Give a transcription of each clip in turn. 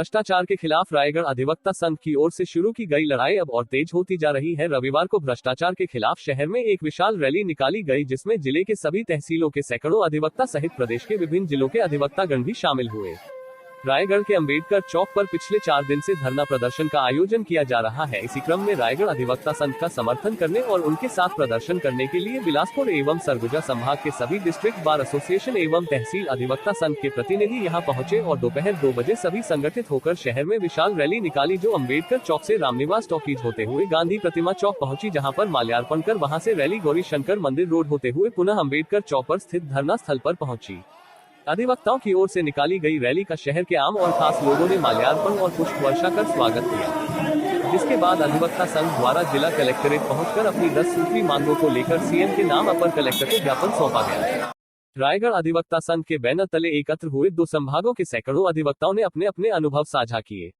भ्रष्टाचार के खिलाफ रायगढ़ अधिवक्ता संघ की ओर से शुरू की गई लड़ाई अब और तेज होती जा रही है। रविवार को भ्रष्टाचार के खिलाफ शहर में एक विशाल रैली निकाली गई, जिसमें जिले के सभी तहसीलों के सैकड़ों अधिवक्ता सहित प्रदेश के विभिन्न जिलों के अधिवक्तागण भी शामिल हुए। रायगढ़ के अंबेडकर चौक पर पिछले 4 दिन से धरना प्रदर्शन का आयोजन किया जा रहा है। इसी क्रम में रायगढ़ अधिवक्ता संघ का समर्थन करने और उनके साथ प्रदर्शन करने के लिए बिलासपुर एवं सरगुजा संभाग के सभी डिस्ट्रिक्ट बार एसोसिएशन एवं तहसील अधिवक्ता संघ के प्रतिनिधि यहां पहुंचे और दोपहर 2 बजे सभी संगठित होकर शहर में विशाल रैली निकाली, जो अंबेडकर चौक से रामनिवास टॉकीज होते हुए गांधी प्रतिमा चौक पहुंची, जहां पर माल्यार्पण कर वहां से रैली गौरी शंकर मंदिर रोड होते हुए पुनः अंबेडकर चौक पर स्थित धरना स्थल पर पहुंची। अधिवक्ताओं की ओर से निकाली गई रैली का शहर के आम और खास लोगों ने माल्यार्पण और पुष्प वर्षा कर स्वागत किया, जिसके बाद अधिवक्ता संघ द्वारा जिला कलेक्ट्रेट पहुंचकर अपनी 10 सूत्री मांगों को लेकर सीएम के नाम अपर कलेक्टर को ज्ञापन सौंपा गया। रायगढ़ अधिवक्ता संघ के बैनर तले एकत्र हुए 2 संभागों के सैकड़ों अधिवक्ताओं ने अपने अपने अनुभव साझा किए।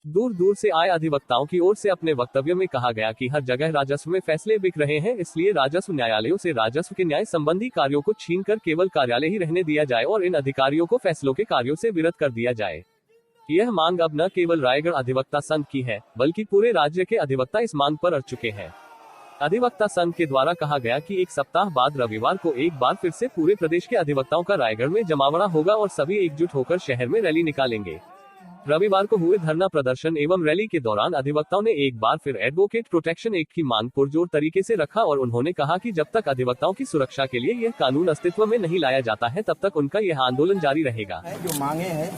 दूर दूर से आए अधिवक्ताओं की ओर से अपने वक्तव्य में कहा गया कि हर जगह राजस्व में फैसले बिक रहे हैं, इसलिए राजस्व न्यायालयों से राजस्व के न्याय संबंधी कार्यों को छीनकर केवल कार्यालय ही रहने दिया जाए और इन अधिकारियों को फैसलों के कार्यों से विरत कर दिया जाए। यह मांग अब न केवल रायगढ़ अधिवक्ता संघ की है, बल्कि पूरे राज्य के अधिवक्ता इस मांग पर अड़ चुके हैं। अधिवक्ता संघ के द्वारा कहा गया कि 1 सप्ताह बाद रविवार को एक बार फिर से पूरे प्रदेश के अधिवक्ताओं का रायगढ़ में जमावड़ा होगा और सभी एकजुट होकर शहर में रैली निकालेंगे। रविवार को हुए धरना प्रदर्शन एवं रैली के दौरान अधिवक्ताओं ने एक बार फिर एडवोकेट प्रोटेक्शन एक्ट की मांग पुरजोर तरीके से रखा और उन्होंने कहा कि जब तक अधिवक्ताओं की सुरक्षा के लिए यह कानून अस्तित्व में नहीं लाया जाता है, तब तक उनका यह आंदोलन जारी रहेगा। जो मांगे हैं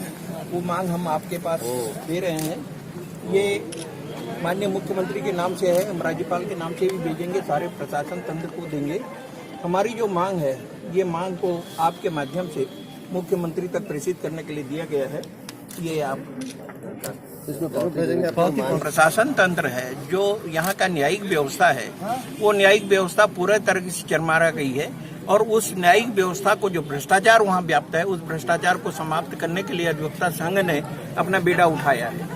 वो मांग हम आपके पास दे रहे हैं। ये माननीय मुख्यमंत्री के नाम से है, हम राज्यपाल के नाम से भी भेजेंगे, सारे प्रशासन तंत्र को देंगे। हमारी जो मांग है, ये मांग को आपके माध्यम से मुख्यमंत्री तक प्रेषित करने के लिए दिया गया है। ये आप प्रशासन तंत्र है, जो यहाँ का न्यायिक व्यवस्था है, वो न्यायिक व्यवस्था पूरे तरह से चरमरा गई है और उस न्यायिक व्यवस्था को जो भ्रष्टाचार वहाँ व्याप्त है, उस भ्रष्टाचार को समाप्त करने के लिए अधिवक्ता संघ ने अपना बेड़ा उठाया है।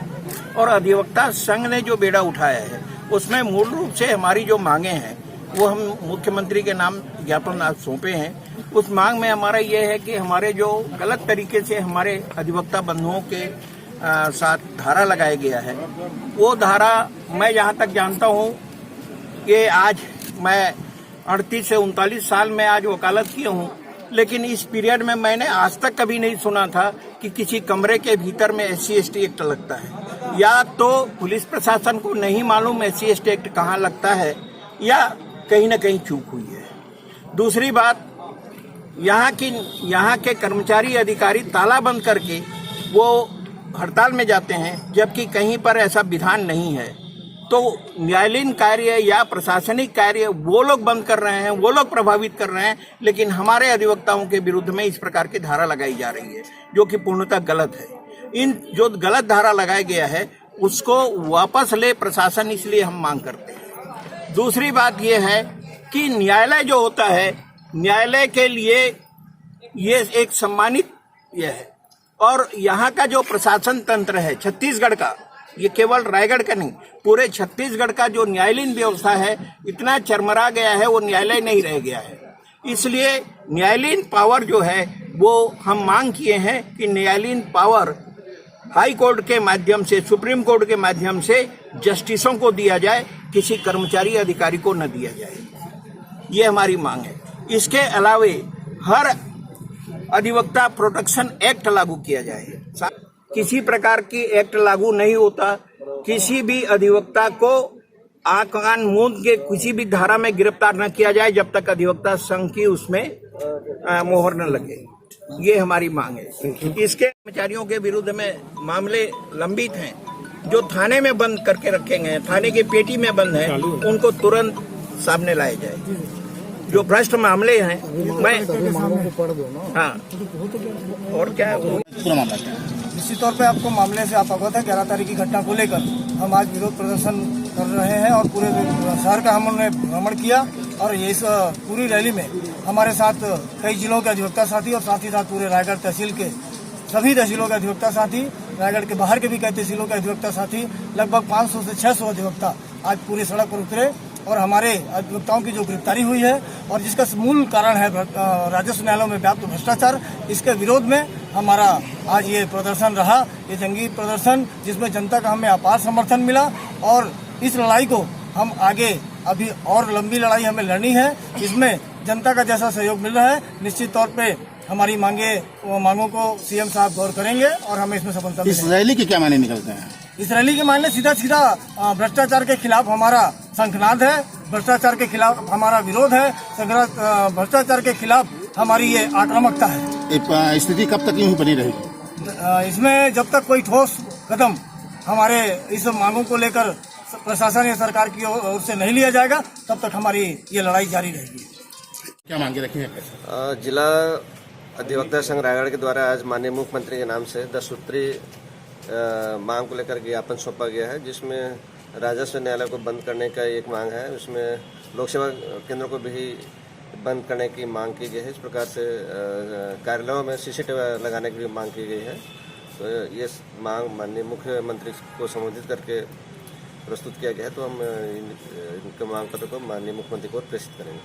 और अधिवक्ता संघ ने जो बेड़ा उठाया है, उसमें मूल रूप से हमारी जो मांगे हैं वो हम मुख्यमंत्री के नाम ज्ञापन आज सौंपे हैं। उस मांग में हमारा ये है कि हमारे जो गलत तरीके से हमारे अधिवक्ता बंधुओं के साथ धारा लगाया गया है, वो धारा मैं जहाँ तक जानता हूँ कि आज मैं 38 से 39 साल में आज वकालत किया हूँ, लेकिन इस पीरियड में मैंने आज तक कभी नहीं सुना था कि किसी कमरे के भीतर में SC/ST एक्ट लगता है। या तो पुलिस प्रशासन को नहीं मालूम SC/ST एक्ट कहाँ लगता है, या कहीं न कहीं चूक हुई है। दूसरी बात, यहाँ के कर्मचारी अधिकारी ताला बंद करके वो हड़ताल में जाते हैं, जबकि कहीं पर ऐसा विधान नहीं है। तो न्यायालयीन कार्य या प्रशासनिक कार्य वो लोग बंद कर रहे हैं, वो लोग प्रभावित कर रहे हैं, लेकिन हमारे अधिवक्ताओं के विरुद्ध में इस प्रकार की धारा लगाई जा रही है, जो कि पूर्णतः गलत है। इन जो गलत धारा लगाया गया है उसको वापस ले प्रशासन, इसलिए हम मांग करते हैं। दूसरी बात यह है कि न्यायालय जो होता है, न्यायालय के लिए ये एक सम्मानित यह है, और यहाँ का जो प्रशासन तंत्र है छत्तीसगढ़ का, ये केवल रायगढ़ का नहीं, पूरे छत्तीसगढ़ का जो न्यायालयीन व्यवस्था है इतना चरमरा गया है, वो न्यायालय नहीं रह गया है। इसलिए न्यायालयीन पावर जो है वो हम मांग किए हैं कि न्यायालयीन पावर हाई कोर्ट के माध्यम से, सुप्रीम कोर्ट के माध्यम से जस्टिसों को दिया जाए, किसी कर्मचारी अधिकारी को न दिया जाए। ये हमारी मांग है। इसके अलावे हर अधिवक्ता प्रोटेक्शन एक्ट लागू किया जाए। किसी प्रकार की एक्ट लागू नहीं होता, किसी भी अधिवक्ता को आंख कान मूंद के किसी भी धारा में गिरफ्तार न किया जाए जब तक अधिवक्ता संघ की उसमें मोहर न लगे। ये हमारी मांग है। इसके कर्मचारियों के विरुद्ध में मामले लंबित हैं, जो थाने में बंद करके रखे गए हैं, थाने की पेटी में बंद है, उनको तुरंत सामने लाया जाए। जो भ्रष्ट मामले हैं, मैं हाँ, और क्या है पूरा मामला क्या है? निश्चित तौर पे आपको मामले से आप अवगत है। 11 तारीख की घटना को लेकर हम आज विरोध प्रदर्शन कर रहे हैं और पूरे शहर का हमने भ्रमण किया और इस पूरी रैली में हमारे साथ कई जिलों के अधिवक्ता साथी और साथ ही साथ पूरे रायगढ़ तहसील के सभी तहसीलों के अधिवक्ता साथी, रायगढ़ के बाहर के भी कई तहसीलों के अधिवक्ता साथी, लगभग 500 से 600 अधिवक्ता आज पूरी सड़क पर उतरे और हमारे अधिवक्ताओं की जो गिरफ्तारी हुई है और जिसका मूल कारण है राजस्व न्यायालयों में व्याप्त भ्रष्टाचार, इसके विरोध में हमारा आज ये प्रदर्शन रहा, ये जंगी प्रदर्शन, जिसमें जनता का हमें अपार समर्थन मिला। और इस लड़ाई को हम आगे अभी और लंबी लड़ाई हमें लड़नी है, इसमें जनता का जैसा सहयोग मिल रहा है, निश्चित तौर पे हमारी मांगों को सीएम साहब गौर करेंगे और हमें इसमें सफलता मिलेगी। इस रैली के क्या मायने निकलते हैं? इस रैली के मायने सीधा भ्रष्टाचार के खिलाफ हमारा शंखनाद है, भ्रष्टाचार के खिलाफ हमारा विरोध है, भ्रष्टाचार के खिलाफ हमारी ये आक्रामकता है। स्थिति कब तक यूं ही बनी रहेगी? इसमें जब तक कोई ठोस कदम हमारे इस मांगों को लेकर प्रशासन या सरकार की ओर से नहीं लिया जाएगा, तब तक हमारी ये लड़ाई जारी रहेगी। क्या मांगे रखी है? जिला अधिवक्ता संघ रायगढ़ के द्वारा आज माननीय मुख्यमंत्री के नाम से 10 सूत्री मांग को लेकर ज्ञापन सौंपा गया है, जिसमें राजस्व न्यायालय को बंद करने का एक मांग है, उसमें लोक सेवा केंद्रों को भी बंद करने की मांग की गई है। इस प्रकार से कार्यालयों में CCTV लगाने की भी मांग की गई है। तो ये मांग माननीय मुख्यमंत्री को संबोधित करके प्रस्तुत किया गया है, तो हम इनके मांग पत्र को माननीय मुख्यमंत्री को प्रेषित करेंगे।